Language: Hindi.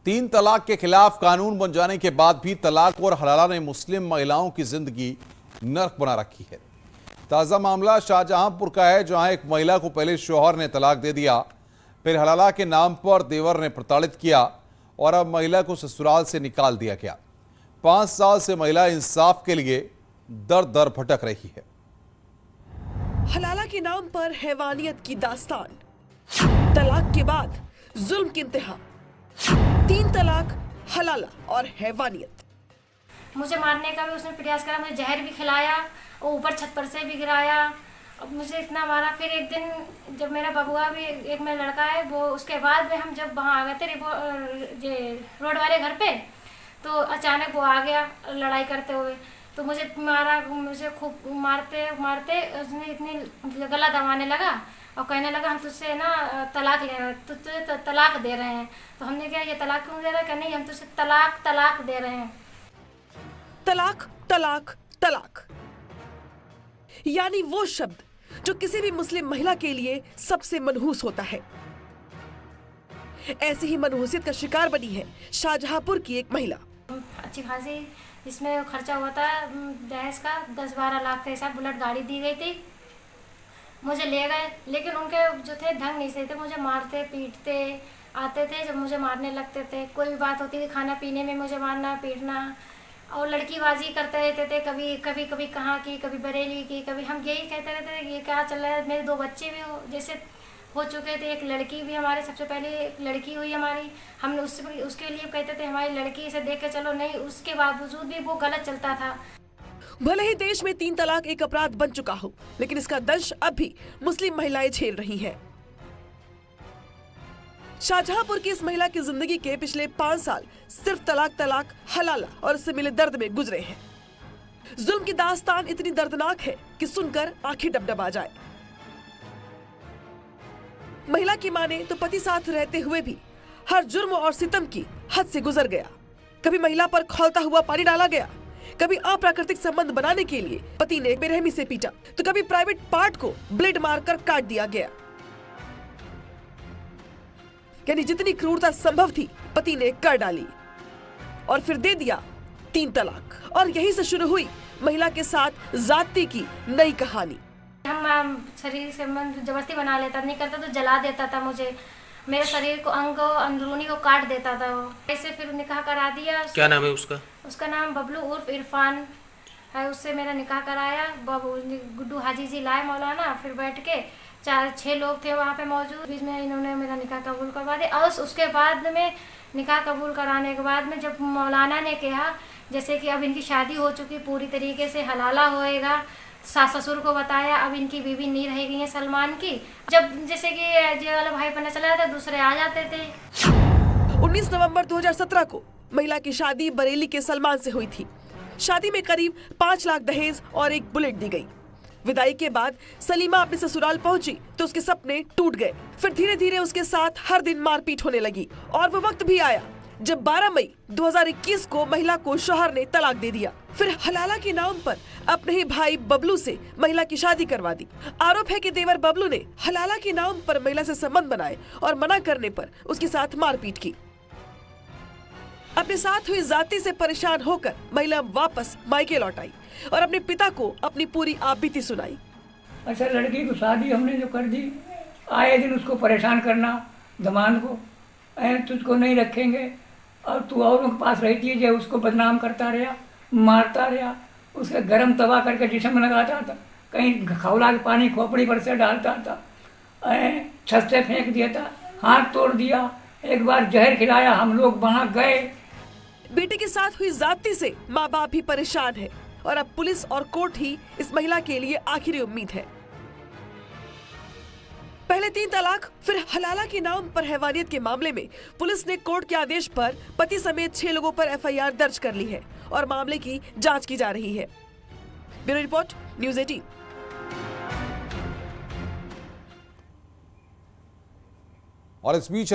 तीन तलाक के खिलाफ कानून बन जाने के बाद भी तलाक और हलाला ने मुस्लिम महिलाओं की जिंदगी नर्क बना रखी है। ताजा मामला शाहजहांपुर का है, जहां एक महिला को पहले शौहर ने तलाक दे दिया, फिर हलाला के नाम पर देवर ने प्रताड़ित किया और अब महिला को ससुराल से निकाल दिया गया। 5 साल से महिला इंसाफ के लिए दर दर भटक रही है। हलाला के नाम पर हैवानियत की दास्तान, तलाक के बाद जुल्म की इंतहा, 3 तलाक, हलाला और हैवानियत। मुझे मारने का भी उसने प्रयास करा, मुझे जहर भी खिलाया और ऊपर छत पर से भी गिराया। अब मुझे इतना मारा। फिर एक दिन जब मेरा बबुआ भी, एक मेरा लड़का है, वो उसके बाद में हम जब वहाँ आ गए थे रोड वाले घर पे, तो अचानक वो आ गया लड़ाई करते हुए, तो मुझे मारा। मुझे खूब मारते मारते उसने इतनी गला दबाने लगा और कहने लगा हम तुझसे ना तलाक ले रहे हैं, तुझे तलाक दे रहे हैं। तो हमने कहा ये तलाक क्यों दे रहा है? कि नहीं, हम तुझसे तलाक दे रहे हैं। तलाक, तलाक, तलाक, यानी वो शब्द जो किसी भी मुस्लिम महिला के लिए सबसे मनहूस होता है। ऐसी ही मनहूसियत का शिकार बनी है शाहजहांपुर की एक महिला। अच्छी खासी इसमें खर्चा हुआ था दहेज का, 10-12 लाख के हिसाब बुलेट गाड़ी दी गई थी। मुझे ले गए, लेकिन उनके जो थे ढंग नहीं सही थे। मुझे मारते पीटते आते थे, जब मुझे मारने लगते थे। कोई भी बात होती थी खाना पीने में मुझे मारना पीटना, और लड़कीबाजी करते रहते थे। कभी कहाँ की, कभी बरेली की, कभी हम यही कहते रहते थे ये क्या चल रहा है। मेरे 2 बच्चे भी जैसे हो चुके थे, एक लड़की भी हमारे, सबसे पहले एक लड़की हुई हमारी। हमने उसके लिए कहते थे हमारी लड़की से देख के चलो, नहीं, उसके बावजूद भी वो गलत चलता था। भले ही देश में 3 तलाक एक अपराध बन चुका हो, लेकिन इसका दंश अब भी मुस्लिम महिलाएं झेल रही हैं। शाहजहांपुर की इस महिला की जिंदगी के पिछले 5 साल सिर्फ तलाक, तलाक, हलाला और इससे मिले दर्द में गुजरे हैं। जुल्म की दास्तान इतनी दर्दनाक है कि सुनकर आंखें डबडबा जाए। महिला की माने तो पति साथ रहते हुए भी हर जुर्म और सितम की हद से गुजर गया। कभी महिला पर खौलता हुआ पानी डाला गया, कभी अप्राकृतिक संबंध बनाने के लिए पति ने बेरहमी से पीटा, तो कभी प्राइवेट पार्ट को ब्लेड मारकर काट दिया गया। यानी जितनी क्रूरता संभव थी पति ने कर डाली और फिर दे दिया 3 तलाक। और यहीं से शुरू हुई महिला के साथ जाति की नई कहानी। हम शरीर से जबरदस्ती बना लेता, नहीं करता तो जला देता था मुझे, मेरे शरीर को अंदरूनी को काट देता था वो। ऐसे फिर निकाह करा दिया। क्या नाम है उसका? उसका नाम बबलू उर्फ इरफान है। उससे मेरा निकाह कराया। गुड्डू हाजी जी लाए मौलाना, फिर बैठ के 4-6 लोग थे वहाँ पे मौजूद। बीच में इन्होंने मेरा निकाह कबूल करवा दिया। और उसके बाद में निकाह कबूल कराने के बाद में जब मौलाना ने कहा जैसे कि अब इनकी शादी हो चुकी पूरी तरीके से, हलाला होएगा, सास ससुर को बताया, अब इनकी बीवी नहीं रह गई है सलमान की। जब जैसे कि ये वाला भाई पता चला था, दूसरे आ जाते थे। 19 नवंबर 2017 को महिला की शादी बरेली के सलमान से हुई थी। शादी में करीब 5 लाख दहेज और एक बुलेट दी गई। विदाई के बाद सलीमा अपने ससुराल पहुंची तो उसके सपने टूट गए। फिर धीरे धीरे उसके साथ हर दिन मारपीट होने लगी और वो वक्त भी आया जब 12 मई 2021 को महिला को शौहर ने तलाक दे दिया। फिर हलाला के नाम पर अपने ही भाई बबलू से महिला की शादी करवा दी। आरोप है कि देवर बबलू ने हलाला के नाम पर महिला से संबंध बनाए और मना करने पर उसके साथ मारपीट की। अपने साथ हुई जाति से परेशान होकर महिला वापस मायके लौट आई और अपने पिता को अपनी पूरी आपबीती सुनाई। अच्छा, लड़की को शादी हमने जो कर दी, आए दिन उसको परेशान करना, दमाद को, तुझको नहीं रखेंगे और तू औरों के पास रहती है, जो उसको बदनाम करता रहा, मारता रहा, उसके गरम तवा करके जिस्म लगाता था, कहीं खौला के पानी खोपड़ी पर से डालता था, छत से फेंक दिया था, हाथ तोड़ दिया, एक बार जहर खिलाया, हम लोग वहाँ गए। बेटे के साथ हुई जाति से माँ बाप भी परेशान है और अब पुलिस और कोर्ट ही इस महिला के लिए आखिरी उम्मीद है। पहले 3 तलाक, फिर हलाला के नाम पर हैवानियत के मामले में पुलिस ने कोर्ट के आदेश पर पति समेत 6 लोगों पर FIR दर्ज कर ली है और मामले की जांच की जा रही है। Bureau report, news 18। और इस बीच